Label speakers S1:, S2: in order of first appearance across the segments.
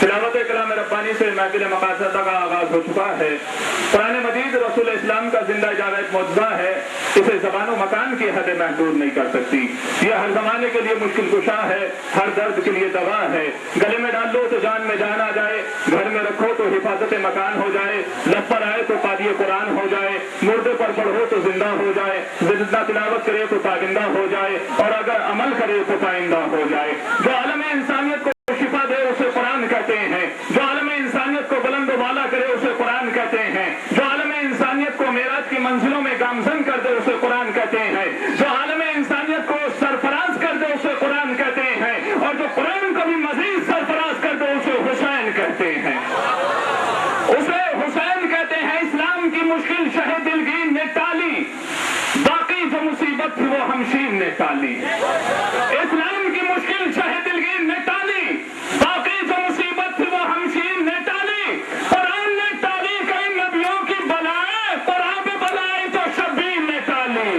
S1: تلاوت کلام ربانی سے محفل مقاصدہ کا آغاز ہو چکا ہے۔ قرآن مجید رسول اسلام کا زندہ جاوید معجزہ ہے، اسے زبان و مکان کی حد محدود نہیں کر سکتی۔ یہ ہر زمانے کے لیے مشکل کشا ہے، ہر درد کے لیے دوا ہے۔ گلے میں ڈال لو تو جان میں جان آ جائے، گھر میں رکھو تو حفاظت مکان ہو جائے، لب پر آئے تو قاضی قرآن ہو جائے، مردے پر پڑھو تو زندہ ہو جائے، زندہ تلاوت کرے تو پابندہ ہو جائے، اور اگر عمل کرے تو پائندہ ہو جائے۔ جو عالم انسانیت کو شفا دے اسے قرآن کہتے ہیں، جو عالم انسانیت کو بلند و بالا کرے اسے قرآن کہتے ہیں، جو عالم انسانیت کو معراج کی منزلوں میں گامزن کر دے اسے قرآن کہتے ہیں، جو عالم انسانیت کو سرفراز کر دے اسے قرآن کہتے ہیں، اور جو قرآن کو بھی مزید سرفراز کر دے اسے حسین کہتے ہیں، اسے حسین کہتے ہیں۔ اسلام کی مشکل شہ دلگیر نے ٹالی، باقی جو مصیبت تھی وہ ہمشیر نے ٹالی۔ اسلام کی مشکل شہ دلگیر نے ٹالی، باقی جو مصیبت تھی وہ ہمشیر نے ٹالی۔ قرآن نے ٹالی کئی نبیوں کی بلائیں، قرآن پہ بلائیں تو شبیر نے ٹالی۔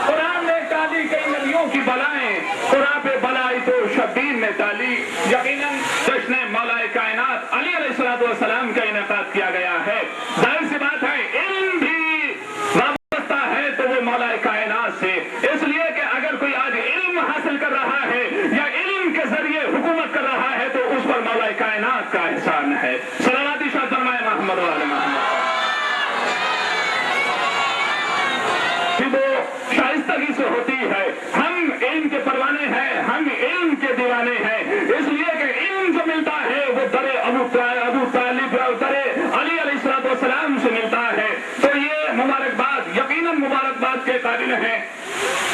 S1: قرآن نے ٹالی کئی نبیوں کی بلائیں، قرآن پہ بلائی تو شبیر نے ٹالی۔ یقیناً جشن مولا کائنات علی علیہ السلام کا انعقاد کیا گیا ہے۔ ظاہر سی بات ہے علم بھی وابستہ ہے تو وہ مولا کائنات سے، اس لیے کہ اگر کوئی آج علم حاصل کر رہا ہے یا علم کے ذریعے حکومت کر رہا ہے تو اس پر مولا کائنات کا احسان ہے۔ صلوات ارشاد فرمائے محمد و آل محمد۔ وہ شائستگی سے ہوتی ہے، ہم علم کے پروانے ہیں، ہم علم کے دیوانے ہیں، اس لیے کہ علم جو ملتا ہے وہ در ابو طالب در علی علیہ السلام سے ملتا ہے، تو یہ مبارکباد یقیناً مبارکباد کے قابل ہیں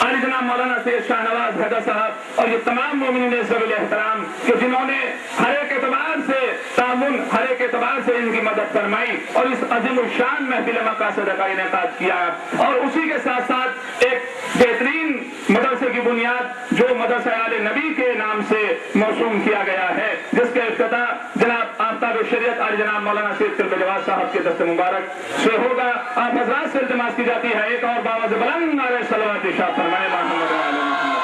S1: علی جناب مولانا سید شاہ نواز حیدر صاحب اور یہ تمام مومنین ذوی الاحترام کہ جنہوں نے ہر ایک اعتبار سے تعاون، ہر ایک اعتبار سے ان کی مدد فرمائی اور اس عظیم الشان محفل مقاصد کا انعقاد کیا، اور اسی کے ساتھ ساتھ ایک بہترین مدرسے کی بنیاد جو مدرسہ آل نبی کے نام سے موسوم کیا گیا ہے، جس کا افتتاح جناب آفتاب شریعت علی جناب مولانا سید قلب جواز صاحب کے دست مبارک سے ہوگا۔ آپ حضرات سے التماس کی جاتی ہے ایک اور باواز بلند نعرہ صلوات ارشاد فرمائے محمد و آل محمد۔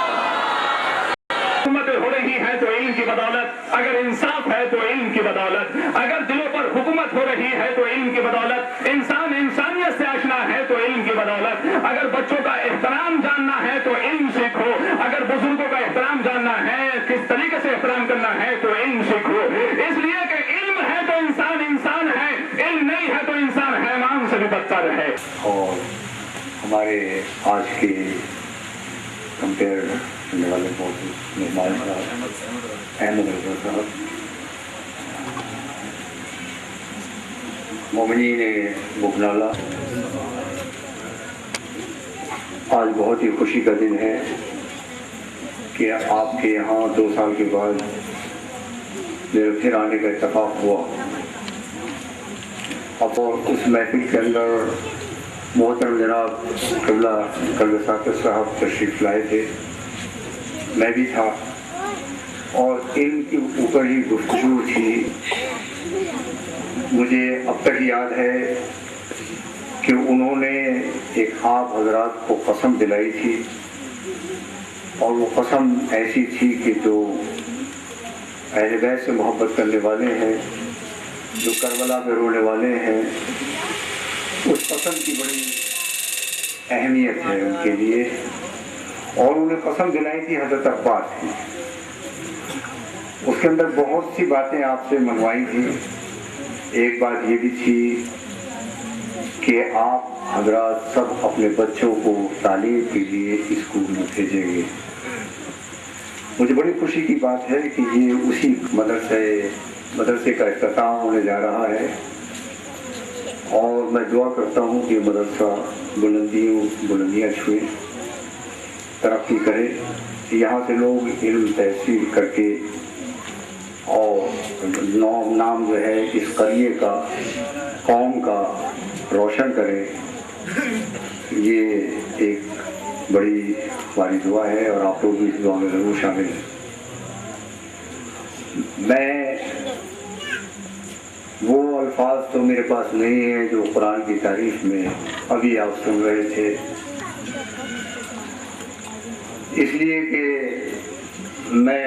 S1: حکومتیں ہو رہی ہیں تو علم کی بدولت، اگر انصاف ہے تو علم کی بدولت، اگر دلوں پر حکومت ہو رہی ہے تو علم کی بدولت، انسان انسانیت سے آشنا ہے تو علم کی بدولت، اگر بچوں کا احترام جاننا ہے تو علم سیکھو، اگر بزرگوں کا احترام جاننا ہے، کس طریقے سے احترام کرنا ہے تو علم سیکھو، اس لیے کہ علم ہے تو انسان انسان ہے، علم نہیں ہے تو انسان حیوان سے بھی بدتر ہے۔
S2: اور ہمارے آج کے کمپیئر کرنے والے بہت مہمان صاحب احمد رضا صاحب، مومنین بکنالہ، آج بہت ہی خوشی کا دن ہے کہ آپ کے یہاں 2 سال کے بعد میرے پھر آنے کا اتفاق ہوا، اور اس محفل کے اندر محترم جناب قبلہ قلب ثاقب صاحب تشریف لائے تھے، میں بھی تھا، اور علم کے اوپر ہی گفتگو تھی۔ مجھے اب تک یاد ہے کہ انہوں نے ایک آپ حضرات کو قسم دلائی تھی، اور وہ قسم ایسی تھی کہ جو اہل بیت سے محبت کرنے والے ہیں، جو کربلا پہ رونے والے ہیں، اس قسم کی بڑی اہمیت ہے ان کے لیے، اور انہیں قسم دلائی تھی حضرت عباس کی۔ اس کے اندر بہت سی باتیں آپ سے منوائی تھی۔ ایک بات یہ بھی تھی کہ آپ حضرات سب اپنے بچوں کو تعلیم کے لیے اسکول میں بھیجیں گے۔ مجھے بڑی خوشی کی بات ہے کہ یہ اسی مدرسے کا افتتاح ہونے جا رہا ہے، اور میں دعا کرتا ہوں کہ مدرسہ بلندیاں چھوئے، ترقی کرے، یہاں سے لوگ علم تحصیل کر کے اور نام جو ہے اس قریے کا، قوم کا روشن کرے۔ یہ ایک بڑی ہماری دعا ہے، اور آپ لوگ بھی اس دعا میں ضرور شامل ہیں۔ میں وہ الفاظ تو میرے پاس نہیں ہیں جو قرآن کی تعریف میں ابھی آپ سن رہے تھے، اس لیے کہ میں